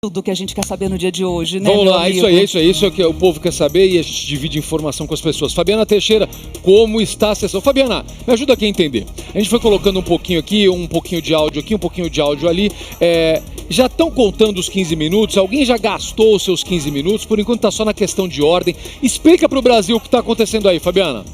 Tudo que a gente quer saber no dia de hoje, né? Vamos lá, isso é o que o povo quer saber e a gente divide informação com as pessoas. Fabiana Teixeira, como está a sessão? Fabiana, me ajuda aqui a entender. A gente foi colocando um pouquinho aqui, um pouquinho de áudio aqui, um pouquinho de áudio ali. Já estão contando os 15 minutos? Alguém já gastou os seus 15 minutos? Por enquanto está só na questão de ordem. Explica para o Brasil o que está acontecendo aí, Fabiana.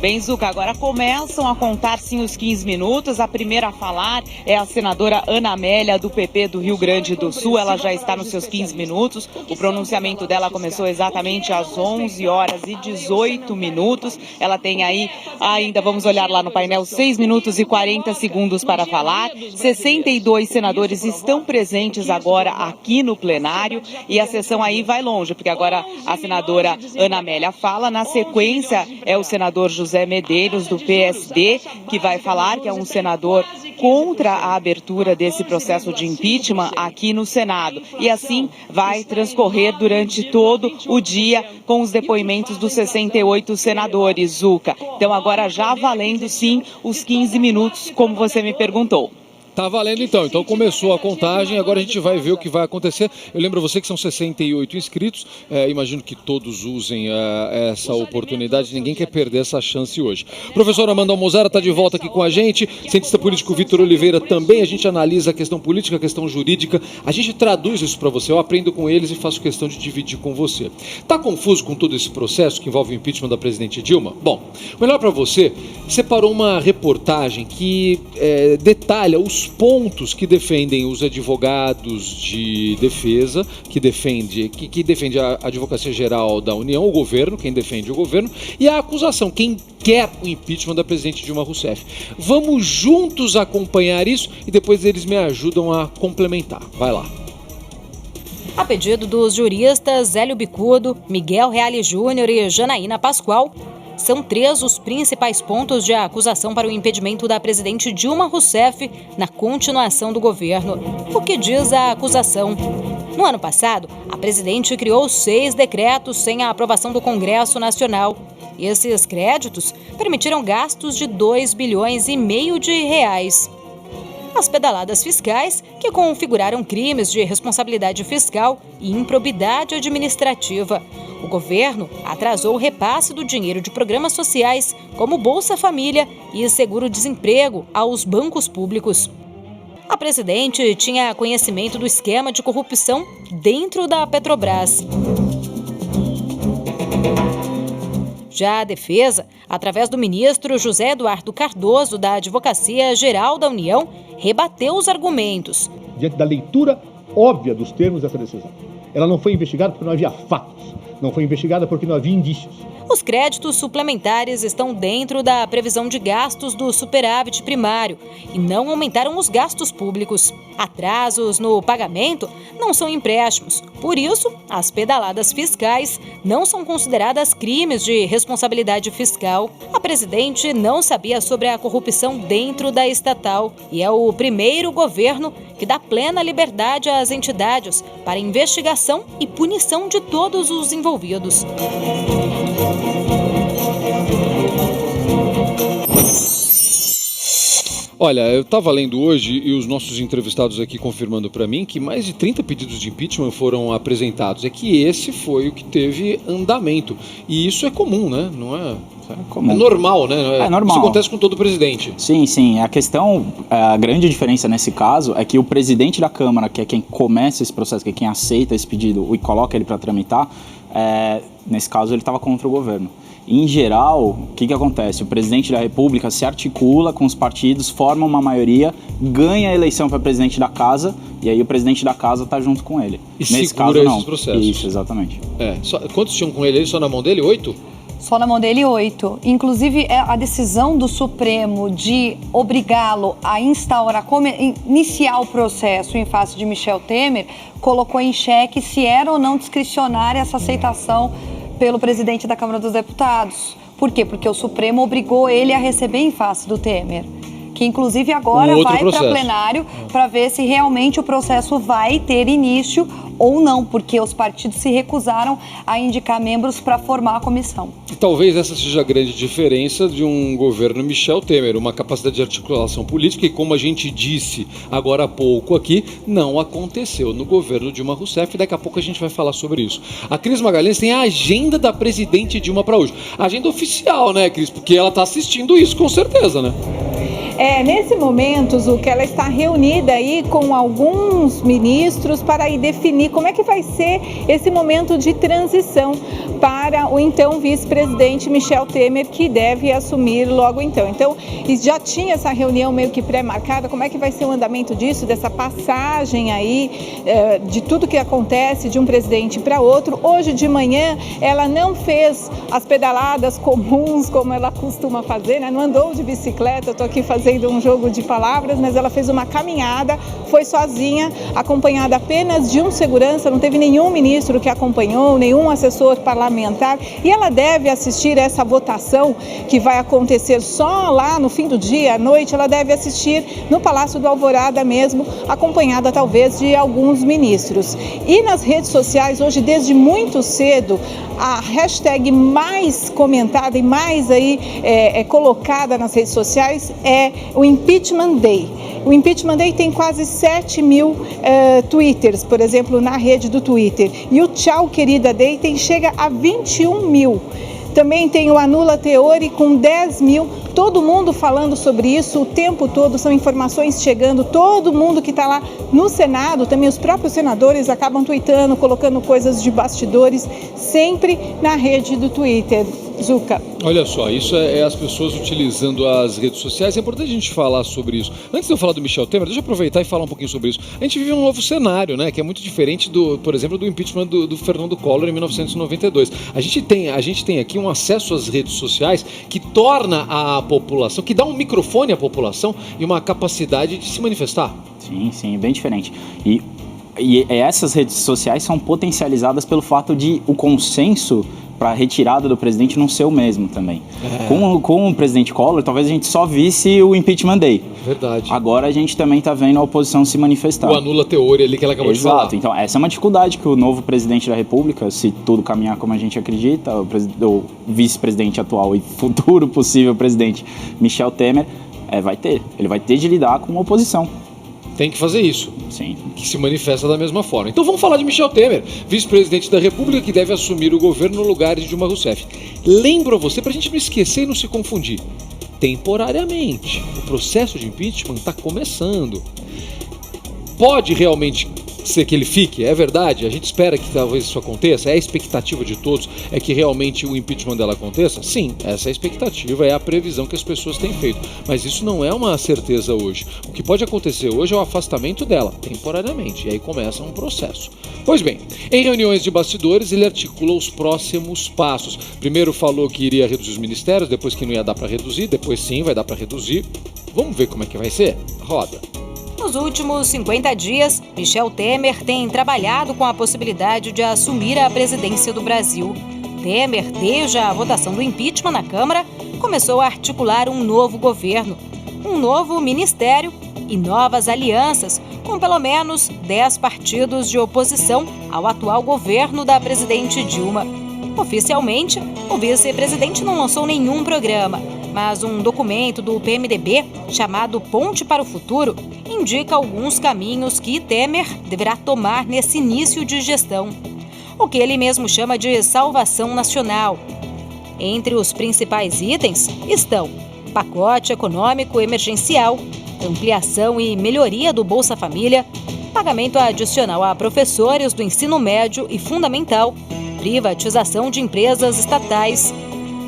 Bem, Zuca, agora começam a contar sim os 15 minutos. A primeira a falar é a senadora Ana Amélia, do PP do Rio Grande do Sul. Ela já está nos seus 15 minutos. O pronunciamento dela começou exatamente às 11 horas e 18 minutos. Ela tem aí, ainda vamos olhar lá no painel, 6 minutos e 40 segundos para falar. 62 senadores estão presentes agora aqui no plenário e a sessão aí vai longe, porque agora a senadora Ana Amélia fala. Na sequência é o senador José Medeiros, do PSD, que vai falar, que é um senador contra a abertura desse processo de impeachment aqui no Senado. E assim vai transcorrer durante todo o dia com os depoimentos dos 68 senadores, Zuca. Então agora já valendo sim os 15 minutos, como você me perguntou. Tá valendo então. Então começou a contagem, agora a gente vai ver o que vai acontecer. Eu lembro a você que são 68 inscritos, imagino que todos usem essa oportunidade, ninguém quer perder essa chance hoje. Professora Amanda Almozara está de volta aqui com a gente, cientista político Vitor Oliveira também, a gente analisa a questão política, a questão jurídica, a gente traduz isso para você, eu aprendo com eles e faço questão de dividir com você. Tá confuso com todo esse processo que envolve o impeachment da presidente Dilma? Bom, melhor para você, separou uma reportagem que detalha os pontos que defendem os advogados de defesa, que defende a Advocacia Geral da União, o governo, quem defende o governo, e a acusação, quem quer o impeachment da presidente Dilma Rousseff. Vamos juntos acompanhar isso e depois eles me ajudam a complementar. Vai lá. A pedido dos juristas Hélio Bicudo, Miguel Reale Júnior e Janaína Pascoal, são 3 os principais pontos de acusação para o impedimento da presidente Dilma Rousseff na continuação do governo. O que diz a acusação? No ano passado, a presidente criou 6 decretos sem a aprovação do Congresso Nacional. Esses créditos permitiram gastos de 2,5 bilhões de reais. As pedaladas fiscais, que configuraram crimes de responsabilidade fiscal e improbidade administrativa. O governo atrasou o repasse do dinheiro de programas sociais, como Bolsa Família e Seguro-Desemprego, aos bancos públicos. A presidente tinha conhecimento do esquema de corrupção dentro da Petrobras. Já a defesa, através do ministro José Eduardo Cardoso, da Advocacia Geral da União, rebateu os argumentos. Diante da leitura óbvia dos termos dessa decisão, ela não foi investigada porque não havia fatos, não foi investigada porque não havia indícios. Os créditos suplementares estão dentro da previsão de gastos do superávit primário e não aumentaram os gastos públicos. Atrasos no pagamento não são empréstimos. Por isso, as pedaladas fiscais não são consideradas crimes de responsabilidade fiscal. A presidente não sabia sobre a corrupção dentro da estatal e é o primeiro governo que dá plena liberdade às entidades para investigação e punição de todos os envolvidos. Olha, eu estava lendo hoje e os nossos entrevistados aqui confirmando para mim que mais de 30 pedidos de impeachment foram apresentados. É que esse foi o que teve andamento. E isso é comum, né? Não é... comum. É normal, né? É normal. Isso acontece com todo presidente. Sim. A grande diferença nesse caso é que o presidente da Câmara, que é quem começa esse processo, que é quem aceita esse pedido e coloca ele para tramitar, nesse caso ele estava contra o governo. Em geral, o que acontece? O presidente da República se articula com os partidos, forma uma maioria, ganha a eleição para presidente da casa e aí o presidente da casa está junto com ele. E nesse caso, não. Esses processos. Isso, exatamente. Quantos tinham com ele? Só na mão dele? 8? Só na mão dele 8. Inclusive, a decisão do Supremo de obrigá-lo a iniciar o processo em face de Michel Temer colocou em xeque se era ou não discricionária essa aceitação pelo presidente da Câmara dos Deputados. Por quê? Porque o Supremo obrigou ele a receber em face do Temer. que inclusive agora vai para processo. plenário para ver se realmente o processo vai ter início ou não, porque os partidos se recusaram a indicar membros para formar a comissão. E talvez essa seja a grande diferença de um governo Michel Temer, uma capacidade de articulação política, e como a gente disse agora há pouco aqui, não aconteceu no governo Dilma Rousseff, e daqui a pouco a gente vai falar sobre isso. A Cris Magalhães tem a agenda da presidente Dilma para hoje. Agenda oficial, né, Cris? Porque ela está assistindo isso, com certeza, né? Nesse momento, Zucca, ela está reunida aí com alguns ministros para aí definir como é que vai ser esse momento de transição para o então vice-presidente Michel Temer, que deve assumir logo então. Então, já tinha essa reunião meio que pré-marcada, como é que vai ser o andamento disso, dessa passagem aí, de tudo que acontece de um presidente para outro. Hoje de manhã, ela não fez as pedaladas comuns, como ela costuma fazer, né? Não andou de bicicleta, eu estou aqui fazendo um jogo de palavras, mas ela fez uma caminhada, foi sozinha, acompanhada apenas de um segurança, não teve nenhum ministro que acompanhou, nenhum assessor parlamentar, e ela deve assistir essa votação que vai acontecer só lá no fim do dia, à noite, ela deve assistir no Palácio do Alvorada mesmo, acompanhada talvez de alguns ministros. E nas redes sociais, hoje, desde muito cedo, a hashtag mais comentada e mais aí colocada nas redes sociais é o Impeachment Day. O Impeachment Day tem quase 7 mil twitters, por exemplo, na rede do Twitter. E o Tchau Querida Day chega a 21 mil. Também tem o Anula Teori com 10 mil, todo mundo falando sobre isso o tempo todo, são informações chegando, todo mundo que está lá no Senado, também os próprios senadores acabam tweetando, colocando coisas de bastidores, sempre na rede do Twitter. Zucca. Olha só, isso é as pessoas utilizando as redes sociais. É importante a gente falar sobre isso. Antes de eu falar do Michel Temer, deixa eu aproveitar e falar um pouquinho sobre isso. A gente vive um novo cenário, né, que é muito diferente, por exemplo, do impeachment do Fernando Collor em 1992. A gente tem aqui um acesso às redes sociais que torna a população, que dá um microfone à população e uma capacidade de se manifestar. Sim, bem diferente. E essas redes sociais são potencializadas pelo fato de o consenso para a retirada do presidente não ser o mesmo também. Com o presidente Collor, talvez a gente só visse o Impeachment Day. Verdade. Agora a gente também está vendo a oposição se manifestar. O Anula Teori ali que ela acabou de falar. Exato. Então essa é uma dificuldade que o novo presidente da República, se tudo caminhar como a gente acredita, o vice-presidente atual e futuro possível presidente Michel Temer, vai ter. Ele vai ter de lidar com a oposição. Tem que fazer isso. Sim. Que se manifesta da mesma forma. Então vamos falar de Michel Temer, vice-presidente da República, que deve assumir o governo no lugar de Dilma Rousseff. Lembro a você, para a gente não esquecer e não se confundir, temporariamente. O processo de impeachment está começando. Pode realmente ser que ele fique, é verdade, a gente espera que talvez isso aconteça, é a expectativa de todos, é que realmente o impeachment dela aconteça? Sim, essa é a expectativa, é a previsão que as pessoas têm feito, mas isso não é uma certeza hoje. O que pode acontecer hoje é o afastamento dela, temporariamente, e aí começa um processo. Pois bem, em reuniões de bastidores ele articula os próximos passos. Primeiro falou que iria reduzir os ministérios, depois que não ia dar para reduzir, depois sim vai dar para reduzir. Vamos ver como é que vai ser? Roda. Nos últimos 50 dias, Michel Temer tem trabalhado com a possibilidade de assumir a presidência do Brasil. Temer, desde a votação do impeachment na Câmara, começou a articular um novo governo, um novo ministério e novas alianças, com pelo menos 10 partidos de oposição ao atual governo da presidente Dilma. Oficialmente, o vice-presidente não lançou nenhum programa, mas um documento do PMDB, chamado Ponte para o Futuro, indica alguns caminhos que Temer deverá tomar nesse início de gestão. O que ele mesmo chama de salvação nacional. Entre os principais itens estão pacote econômico emergencial, ampliação e melhoria do Bolsa Família, pagamento adicional a professores do ensino médio e fundamental, privatização de empresas estatais,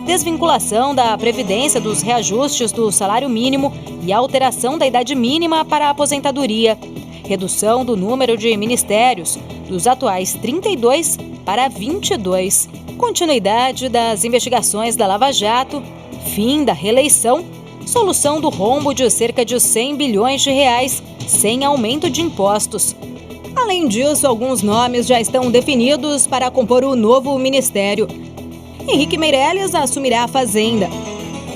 desvinculação da Previdência dos reajustes do salário mínimo e alteração da idade mínima para a aposentadoria, redução do número de ministérios dos atuais 32 para 22, continuidade das investigações da Lava Jato, fim da reeleição, solução do rombo de cerca de 100 bilhões de reais sem aumento de impostos. Além disso, alguns nomes já estão definidos para compor o novo ministério. Henrique Meirelles assumirá a Fazenda.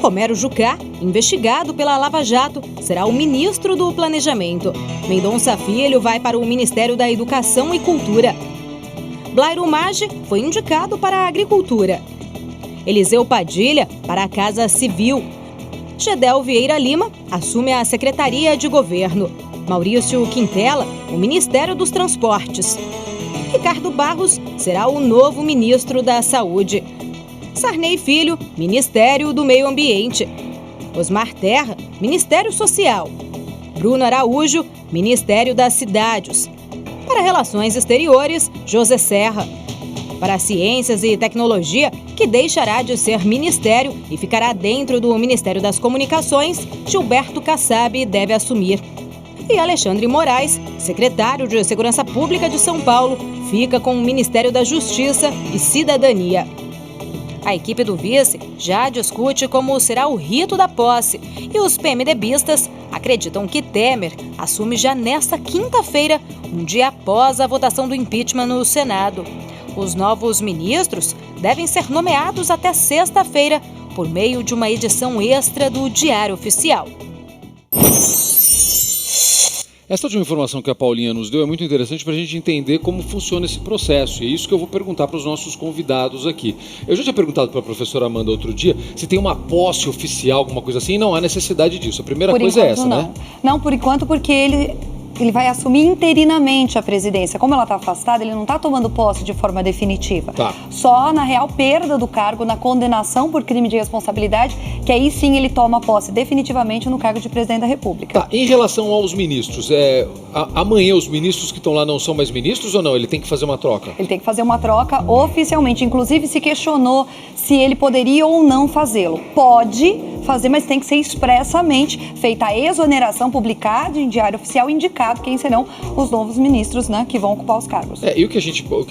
Romero Jucá, investigado pela Lava Jato, será o ministro do Planejamento. Mendonça Filho vai para o Ministério da Educação e Cultura. Blairo Maggi foi indicado para a Agricultura. Eliseu Padilha para a Casa Civil. Gedel Vieira Lima assume a Secretaria de Governo. Maurício Quintela, o Ministério dos Transportes. Ricardo Barros será o novo ministro da Saúde. Sarney Filho, Ministério do Meio Ambiente. Osmar Terra, Ministério Social. Bruno Araújo, Ministério das Cidades. Para Relações Exteriores, José Serra. Para Ciências e Tecnologia, que deixará de ser ministério e ficará dentro do Ministério das Comunicações, Gilberto Kassab deve assumir. E Alexandre Moraes, secretário de Segurança Pública de São Paulo, fica com o Ministério da Justiça e Cidadania. A equipe do vice já discute como será o rito da posse e os PMDBistas acreditam que Temer assume já nesta quinta-feira, um dia após a votação do impeachment no Senado. Os novos ministros devem ser nomeados até sexta-feira por meio de uma edição extra do Diário Oficial. Essa última informação que a Paulinha nos deu é muito interessante para a gente entender como funciona esse processo. E é isso que eu vou perguntar para os nossos convidados aqui. Eu já tinha perguntado para a professora Amanda outro dia se tem uma posse oficial, alguma coisa assim. Não há necessidade disso. A primeira coisa é essa, não, né? Não, por enquanto, porque ele vai assumir interinamente a presidência. Como ela está afastada, ele não está tomando posse de forma definitiva. Tá. Só na real perda do cargo, na condenação por crime de responsabilidade, que aí sim ele toma posse definitivamente no cargo de presidente da República. Tá. Em relação aos ministros, amanhã os ministros que estão lá não são mais ministros ou não? Ele tem que fazer uma troca? Ele tem que fazer uma troca oficialmente. Inclusive, se questionou se ele poderia ou não fazê-lo. Pode fazer, mas tem que ser expressamente feita a exoneração, publicada em Diário Oficial, indicado quem serão os novos ministros, né, que vão ocupar os cargos. E o que a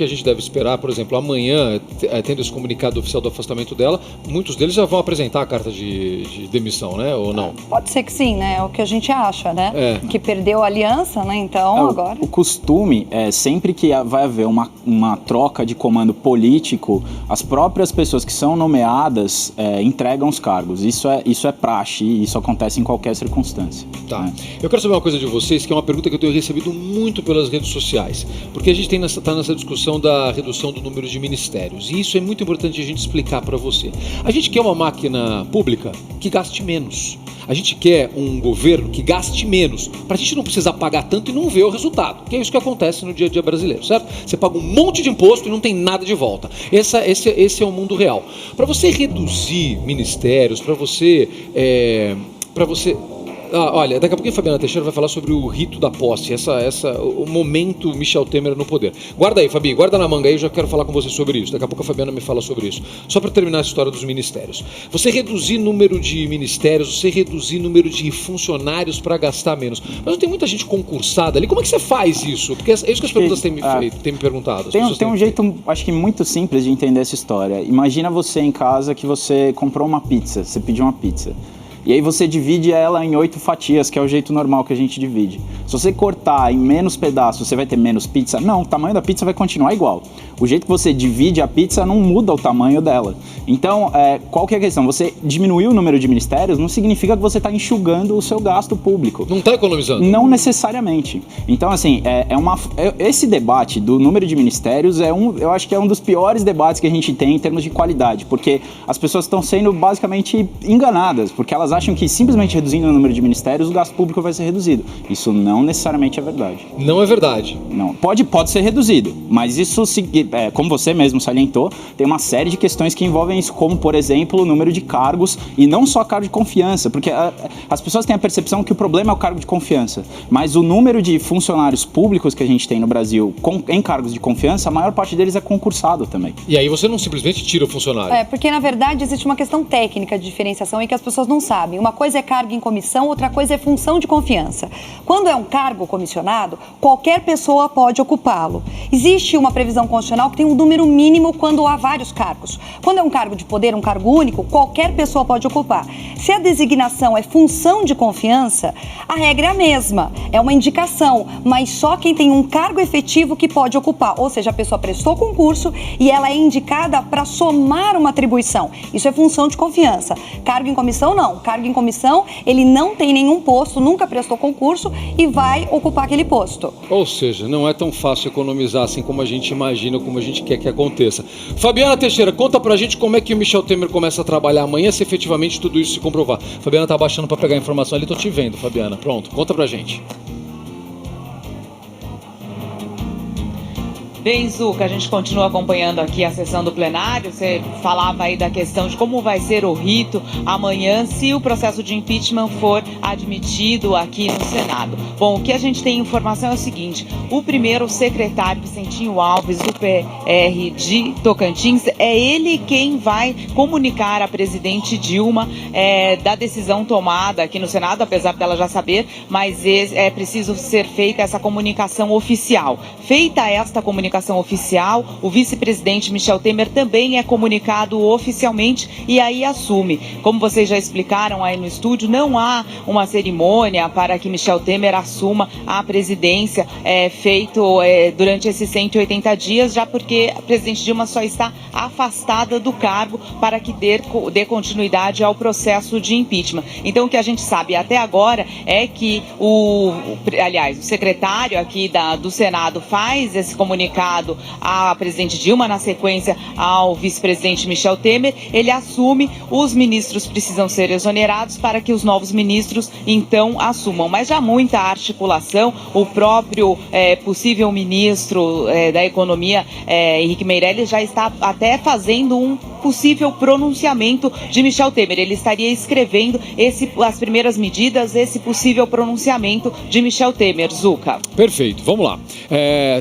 gente deve esperar, por exemplo, amanhã, tendo esse comunicado oficial do afastamento dela, muitos deles já vão apresentar a carta de demissão, né, ou não? Pode ser que sim, né, é o que a gente acha, né, que perdeu a aliança, né, então agora... O costume é sempre que vai haver uma troca de comando político, as próprias pessoas que são nomeadas entregam os cargos. Isso é praxe e isso acontece em qualquer circunstância. Tá. Né? Eu quero saber uma coisa de vocês, que é uma pergunta que eu tenho recebido muito pelas redes sociais, porque a gente está nessa discussão da redução do número de ministérios, e isso é muito importante a gente explicar para você. A gente quer uma máquina pública que gaste menos. A gente quer um governo que gaste menos, para a gente não precisar pagar tanto e não ver o resultado, que é isso que acontece no dia a dia brasileiro, certo? Você paga um monte de imposto e não tem nada de volta. Esse é o mundo real. Para você reduzir ministérios, para você olha, daqui a pouquinho a Fabiana Teixeira vai falar sobre o rito da posse, o momento Michel Temer no poder. Guarda aí, Fabi, guarda na manga aí, eu já quero falar com você sobre isso. Daqui a pouco a Fabiana me fala sobre isso. Só para terminar a história dos ministérios. Você reduzir número de ministérios, você reduzir número de funcionários para gastar menos. Mas não tem muita gente concursada ali. Como é que você faz isso? Porque é isso que as perguntas têm me perguntado. Tem um jeito, acho que muito simples de entender essa história. Imagina você em casa que você comprou uma pizza, você pediu uma pizza. E aí você divide ela em 8 fatias, que é o jeito normal que a gente divide. Se você cortar em menos pedaços, você vai ter menos pizza? Não, o tamanho da pizza vai continuar igual. O jeito que você divide a pizza não muda o tamanho dela. Então, qual que é a questão? Você diminuir o número de ministérios não significa que você está enxugando o seu gasto público. Não está economizando? Não necessariamente. Então, assim, esse debate do número de ministérios eu acho que é um dos piores debates que a gente tem em termos de qualidade, porque as pessoas estão sendo basicamente enganadas, porque elas acham que simplesmente reduzindo o número de ministérios o gasto público vai ser reduzido. Isso não necessariamente é verdade. Não é verdade? Não. Pode ser reduzido, mas isso, como você mesmo salientou, tem uma série de questões que envolvem isso, como, por exemplo, o número de cargos, e não só cargo de confiança, porque as pessoas têm a percepção que o problema é o cargo de confiança, mas o número de funcionários públicos que a gente tem no Brasil em cargos de confiança, a maior parte deles é concursado também. E aí você não simplesmente tira o funcionário? Porque na verdade existe uma questão técnica de diferenciação e que as pessoas não sabem. sabem, uma coisa é cargo em comissão, outra coisa é função de confiança. Quando é um cargo comissionado, qualquer pessoa pode ocupá-lo. Existe uma previsão constitucional que tem um número mínimo quando há vários cargos. Quando é um cargo de poder, um cargo único, qualquer pessoa pode ocupar. Se a designação é função de confiança, a regra é a mesma, é uma indicação, mas só quem tem um cargo efetivo que pode ocupar, ou seja, a pessoa prestou concurso e ela é indicada para somar uma atribuição. Isso é função de confiança. Cargo em comissão, não. Cargo em comissão, ele não tem nenhum posto, nunca prestou concurso e vai ocupar aquele posto. Ou seja, não é tão fácil economizar assim como a gente imagina, como a gente quer que aconteça. Fabiana Teixeira, conta pra gente como é que o Michel Temer começa a trabalhar amanhã, se efetivamente tudo isso se comprovar. Fabiana tá abaixando pra pegar a informação ali, tô te vendo, Fabiana. Pronto, conta pra gente. Bem, Zuca, a gente continua acompanhando aqui a sessão do plenário. Você falava aí da questão de como vai ser o rito amanhã se o processo de impeachment for admitido aqui no Senado. Bom, o que a gente tem informação é o seguinte: o primeiro secretário, Vicentinho Alves, do PR de Tocantins, é ele quem vai comunicar à presidente Dilma da decisão tomada aqui no Senado, apesar dela já saber, mas é preciso ser feita essa comunicação oficial. Feita esta comunicação oficial, o vice-presidente Michel Temer também é comunicado oficialmente e aí assume. Como vocês já explicaram aí no estúdio, não há uma cerimônia para que Michel Temer assuma a presidência feito durante esses 180 dias, já porque a presidente Dilma só está afastada do cargo para que dê continuidade ao processo de impeachment. Então, o que a gente sabe até agora é que o secretário aqui do Senado faz esse comunicado à presidente Dilma, na sequência ao vice-presidente Michel Temer, ele assume, os ministros precisam ser exonerados para que os novos ministros então assumam. Mas já muita articulação, o próprio possível ministro da Economia, Henrique Meirelles, já está até fazendo um possível pronunciamento de Michel Temer. Ele estaria escrevendo as primeiras medidas, esse possível pronunciamento de Michel Temer. Zuca. Perfeito, vamos lá.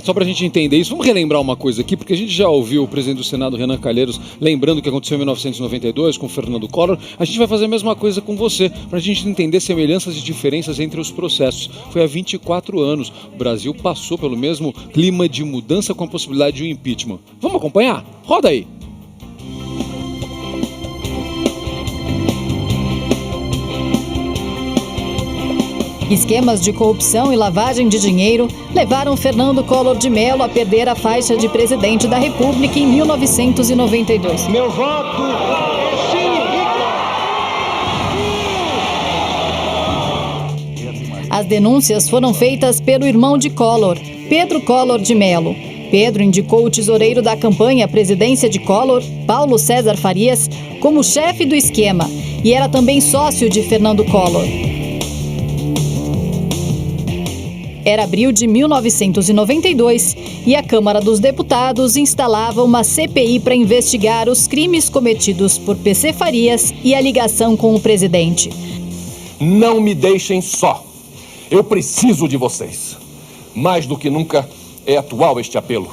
Só pra gente entender isso, vamos relembrar uma coisa aqui, porque a gente já ouviu o presidente do Senado, Renan Calheiros, lembrando o que aconteceu em 1992 com Fernando Collor. A gente vai fazer a mesma coisa com você, pra gente entender semelhanças e diferenças entre os processos. Foi há 24 anos. O Brasil passou pelo mesmo clima de mudança com a possibilidade de um impeachment. Vamos acompanhar? Roda aí. Esquemas de corrupção e lavagem de dinheiro levaram Fernando Collor de Mello a perder a faixa de presidente da República em 1992. Meu voto é sim. As denúncias foram feitas pelo irmão de Collor, Pedro Collor de Mello. Pedro indicou o tesoureiro da campanha à presidência de Collor, Paulo César Farias, como chefe do esquema e era também sócio de Fernando Collor. Era abril de 1992 e a Câmara dos Deputados instalava uma CPI para investigar os crimes cometidos por PC Farias e a ligação com o presidente. Não me deixem só. Eu preciso de vocês. Mais do que nunca é atual este apelo.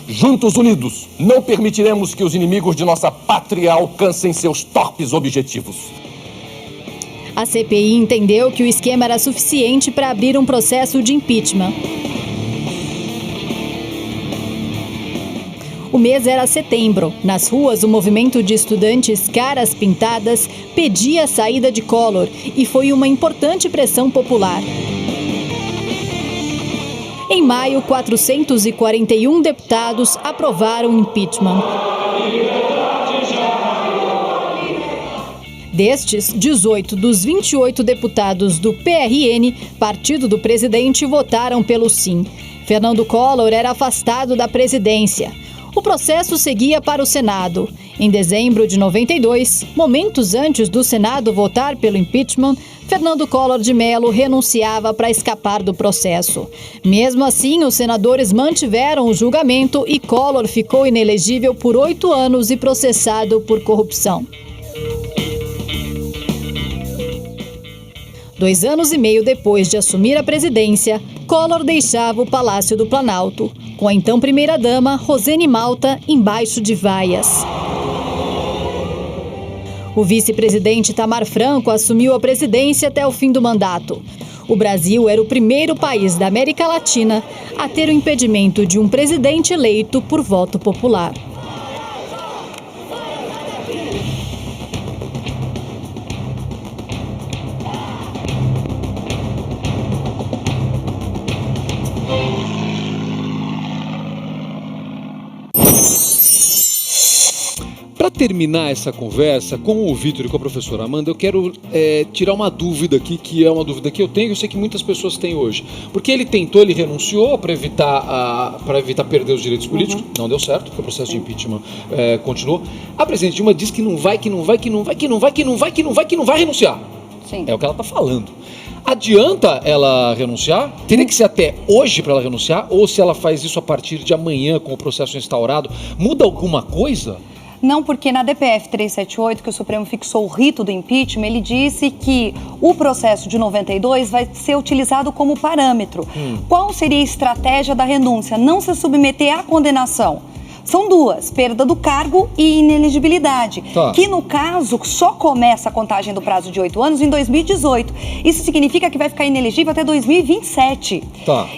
Juntos, unidos, não permitiremos que os inimigos de nossa pátria alcancem seus torpes objetivos. A CPI entendeu que o esquema era suficiente para abrir um processo de impeachment. O mês era setembro. Nas ruas, o movimento de estudantes Caras Pintadas pedia a saída de Collor e foi uma importante pressão popular. Em maio, 441 deputados aprovaram o impeachment. Destes, 18 dos 28 deputados do PRN, partido do presidente, votaram pelo sim. Fernando Collor era afastado da presidência. O processo seguia para o Senado. Em dezembro de 92, momentos antes do Senado votar pelo impeachment, Fernando Collor de Mello renunciava para escapar do processo. Mesmo assim, os senadores mantiveram o julgamento e Collor ficou inelegível por 8 anos e processado por corrupção. 2 anos e meio depois de assumir a presidência, Collor deixava o Palácio do Planalto, com a então primeira-dama, Rosane Malta, embaixo de vaias. O vice-presidente Itamar Franco assumiu a presidência até o fim do mandato. O Brasil era o primeiro país da América Latina a ter o impedimento de um presidente eleito por voto popular. Para terminar essa conversa com o Vitor e com a professora Amanda, eu quero tirar uma dúvida aqui, que é uma dúvida que eu tenho, eu sei que muitas pessoas têm hoje. Porque ele renunciou para evitar perder os direitos políticos, não deu certo, porque o processo de impeachment continuou. A presidente Dilma diz que não vai renunciar. Sim. É o que ela está falando. Adianta ela renunciar? Teria que ser até hoje para ela renunciar? Ou se ela faz isso a partir de amanhã com o processo instaurado, muda alguma coisa? Não, porque na DPF 378, que o Supremo fixou o rito do impeachment, ele disse que o processo de 92 vai ser utilizado como parâmetro. Qual seria a estratégia da renúncia? Não se submeter à condenação. São duas, perda do cargo e inelegibilidade, que no caso só começa a contagem do prazo de 8 anos em 2018. Isso significa que vai ficar inelegível até 2027.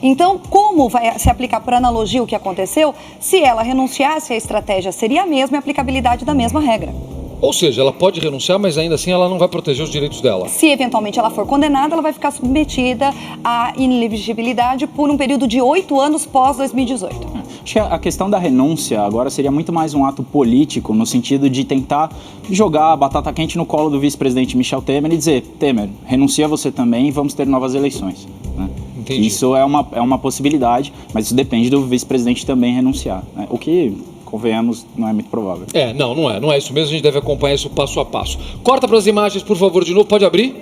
Então, como vai se aplicar por analogia o que aconteceu? Se ela renunciasse, a estratégia seria a mesma e a aplicabilidade da mesma regra. Ou seja, ela pode renunciar, mas ainda assim ela não vai proteger os direitos dela. Se eventualmente ela for condenada, ela vai ficar submetida à inelegibilidade por um período de 8 anos pós-2018. Acho que a questão da renúncia agora seria muito mais um ato político, no sentido de tentar jogar a batata quente no colo do vice-presidente Michel Temer e dizer: Temer, renuncia você também e vamos ter novas eleições. Né? Isso é uma possibilidade, mas isso depende do vice-presidente também renunciar. Né? O que, convenhamos, não é muito provável. Não é isso mesmo, a gente deve acompanhar isso passo a passo. Corta para as imagens, por favor, de novo, pode abrir,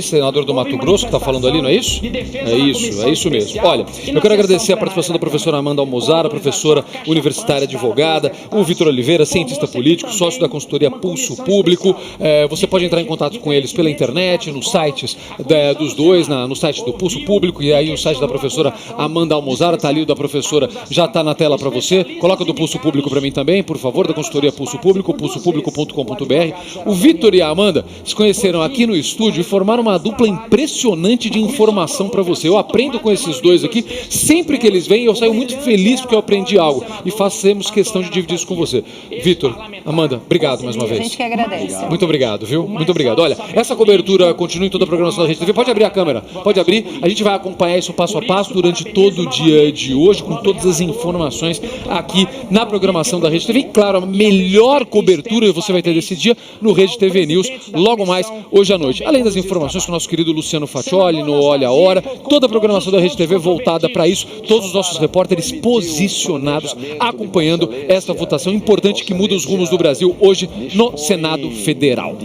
senador do Mato Grosso, que está falando ali, não é isso? É isso mesmo. Olha, eu quero agradecer a participação da professora Amanda Almozara, professora universitária advogada, o Vitor Oliveira, cientista político, sócio da consultoria Pulso Público. Você pode entrar em contato com eles pela internet, nos sites dos dois, no site do Pulso Público, e aí o site da professora Amanda Almozara, tá ali o da professora, já está na tela para você. Coloca do Pulso Público para mim também, por favor, da consultoria Pulso Público, pulsopublico.com.br. O Vitor e a Amanda se conheceram aqui no estúdio e formaram uma dupla impressionante de informação para você. Eu aprendo com esses dois aqui, sempre que eles vêm eu saio muito feliz porque eu aprendi algo e fazemos questão de dividir isso com você. Vitor, Amanda, obrigado mais uma vez. A gente que agradece. Muito obrigado, viu? Muito obrigado. Olha, essa cobertura continua em toda a programação da Rede TV. Pode abrir a câmera, pode abrir. A gente vai acompanhar isso passo a passo durante todo o dia de hoje, com todas as informações aqui na programação da Rede TV. E claro, a melhor cobertura você vai ter desse dia no Rede TV News, logo mais hoje à noite. Além das informações com o nosso querido Luciano Faccioli no Olha a Hora, toda a programação da Rede TV voltada para isso, todos os nossos repórteres posicionados acompanhando essa votação importante que muda os rumos do Brasil hoje no Senado Federal.